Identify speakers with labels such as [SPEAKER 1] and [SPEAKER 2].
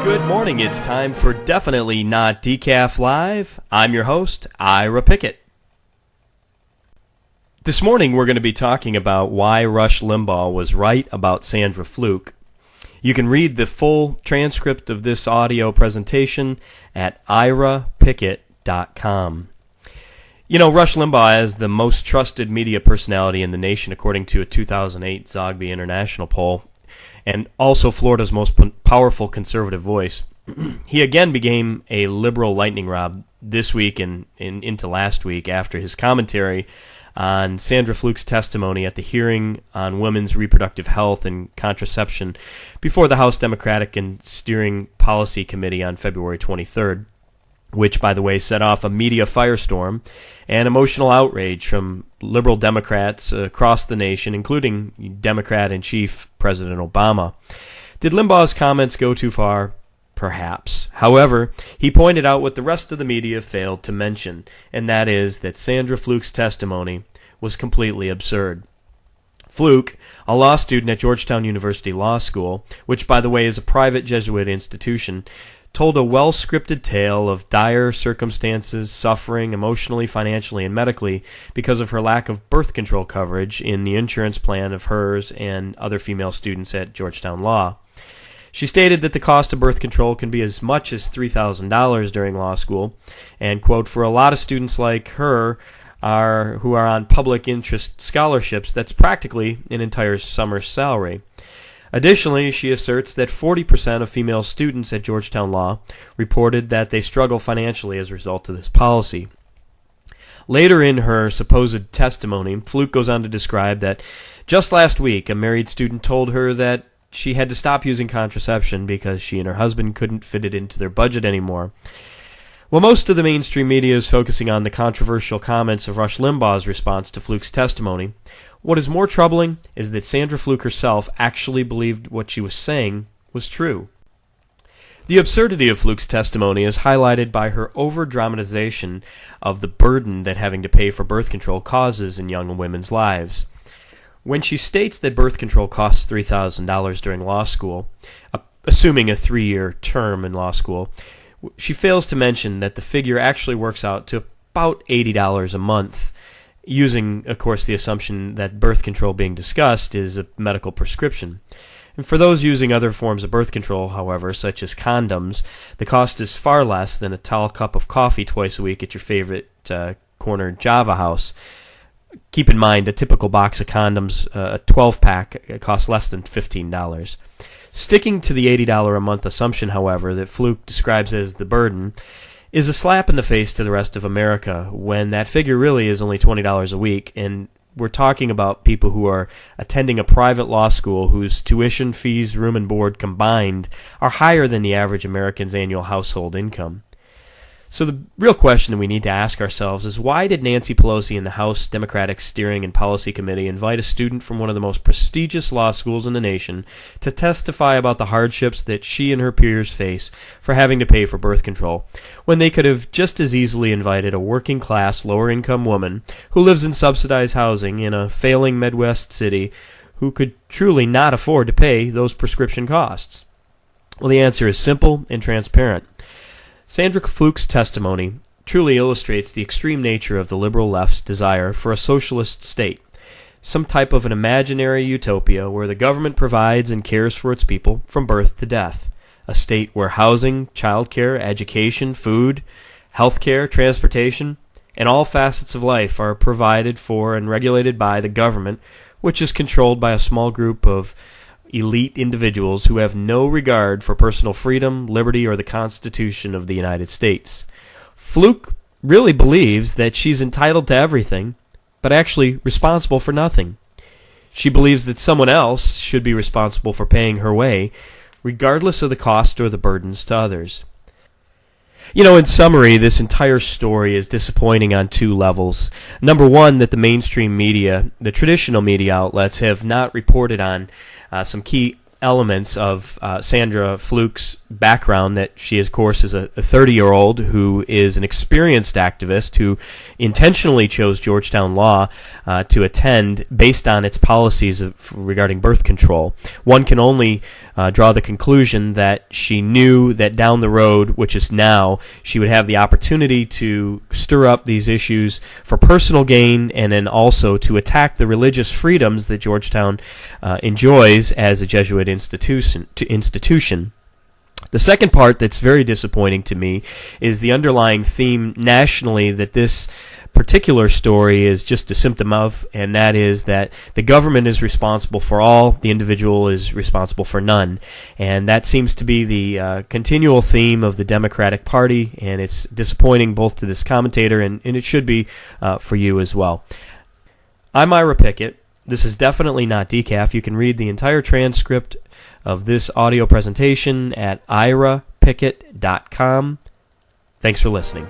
[SPEAKER 1] Good morning. It's time for Definitely Not Decaf Live. I'm your host, Ira Pickett. This morning we're going to be talking about why Rush Limbaugh was right about Sandra Fluke. You can read the full transcript of this audio presentation at irapickett.com. You know, Rush Limbaugh is the most trusted media personality in the nation according to a 2008 Zogby International poll, and also Florida's most powerful conservative voice. He again became a liberal lightning rod this week and into last week after his commentary on Sandra Fluke's testimony at the hearing on women's reproductive health and contraception before the House Democratic and Steering Policy Committee on February 23rd, which, by the way, set off a media firestorm and emotional outrage from liberal Democrats across the nation, including Democrat-in-Chief President Obama. Did Limbaugh's comments go too far? Perhaps. However, he pointed out what the rest of the media failed to mention, and that is that Sandra Fluke's testimony was completely absurd. Fluke, a law student at Georgetown University Law School, which, by the way, is a private Jesuit institution, told a well-scripted tale of dire circumstances, suffering emotionally, financially, and medically because of her lack of birth control coverage in the insurance plan of hers and other female students at Georgetown Law. She stated that the cost of birth control can be as much as $3,000 during law school, and, quote, for a lot of students like her who are on public interest scholarships, that's practically an entire summer's salary. Additionally, she asserts that 40% of female students at Georgetown Law reported that they struggle financially as a result of this policy. Later in her supposed testimony, Fluke goes on to describe that just last week, a married student told her that she had to stop using contraception because she and her husband couldn't fit it into their budget anymore. While most of the mainstream media is focusing on the controversial comments of Rush Limbaugh's response to Fluke's testimony, what is more troubling is that Sandra Fluke herself actually believed what she was saying was true. The absurdity of Fluke's testimony is highlighted by her over-dramatization of the burden that having to pay for birth control causes in young women's lives. When she states that birth control costs $3,000 during law school, assuming a 3-year term in law school, she fails to mention that the figure actually works out to about $80 a month, using, of course, the assumption that birth control being discussed is a medical prescription. And for those using other forms of birth control, however, such as condoms, the cost is far less than a tall cup of coffee twice a week at your favorite corner Java house. Keep in mind, a typical box of condoms, a 12-pack, costs less than $15. Sticking to the $80 a month assumption, however, that Fluke describes as the burden, is a slap in the face to the rest of America when that figure really is only $20 a week, and we're talking about people who are attending a private law school whose tuition, fees, room, and board combined are higher than the average American's annual household income. So the real question we need to ask ourselves is, why did Nancy Pelosi and the House Democratic Steering and Policy Committee invite a student from one of the most prestigious law schools in the nation to testify about the hardships that she and her peers face for having to pay for birth control, when they could have just as easily invited a working-class, lower-income woman who lives in subsidized housing in a failing Midwest city who could truly not afford to pay those prescription costs? Well, the answer is simple and transparent. Sandra Fluke's testimony truly illustrates the extreme nature of the liberal left's desire for a socialist state, some type of an imaginary utopia where the government provides and cares for its people from birth to death, a state where housing, childcare, education, food, healthcare, transportation, and all facets of life are provided for and regulated by the government, which is controlled by a small group of elite individuals who have no regard for personal freedom, liberty, or the Constitution of the United States. Fluke really believes that she's entitled to everything, but actually responsible for nothing. She believes that someone else should be responsible for paying her way, regardless of the cost or the burdens to others. You know, in summary, this entire story is disappointing on two levels. Number one, that the mainstream media, the traditional media outlets, have not reported on some key elements of Sandra Fluke's background, that she, of course, is a 30-year-old who is an experienced activist who intentionally chose Georgetown Law to attend based on its policies regarding birth control. One can only draw the conclusion that she knew that down the road, which is now, she would have the opportunity to stir up these issues for personal gain and then also to attack the religious freedoms that Georgetown enjoys as a Jesuit institution. The second part that's very disappointing to me is the underlying theme nationally that this particular story is just a symptom of, and that is that the government is responsible for all, the individual is responsible for none. And that seems to be the continual theme of the Democratic Party, and it's disappointing both to this commentator and it should be for you as well. I'm Ira Pickett. This is Definitely Not Decaf. You can read the entire transcript of this audio presentation at irapickett.com. Thanks for listening.